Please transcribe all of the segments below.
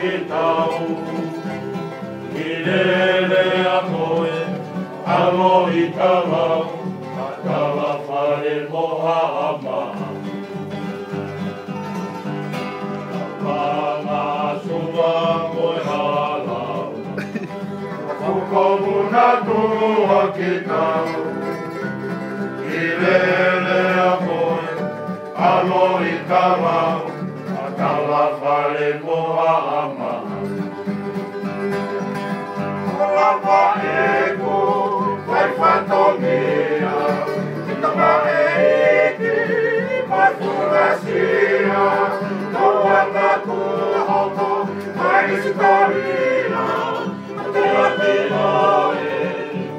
ki tau. I lele a koe, alo i ka mau, a kala whare moha a maha. Panga sua koe halau, Fuko muna tua ki tau. I lele a koe, alo i ka mau, a kala whare moha a maha. Lava e ko, vai whatongia, i ka mae iki, vai funasia, tauanga ku hoko, vai istorina, te ati oe,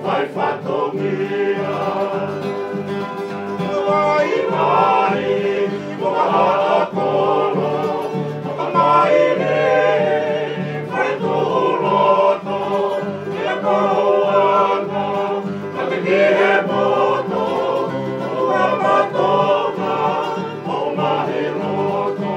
vai whatongia. Vai mai, moka hata kolo, moka mai ne, vai toloto, Koana, matakihe moto, ua matonga, o mahe roto.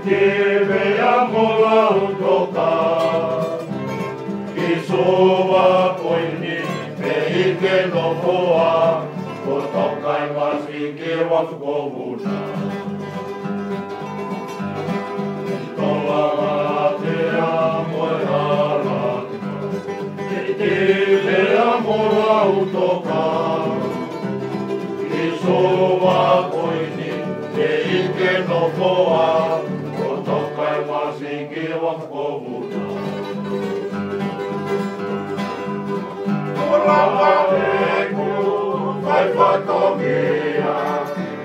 Kive a mola utoka, ki soa koini, me ike no hoa, ko tokai wasi ke wafuko huna. Tola te a moe haraka, kive a mola utoka, ki soa koini, me ike no hoa, Lava e ku, vai whatongia,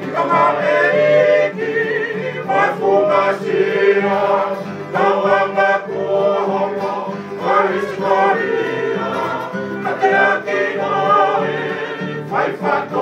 i ka mae iki, vai funasia, tauanga ku hongo, vai historia, ka te aki oe, vai whatongia.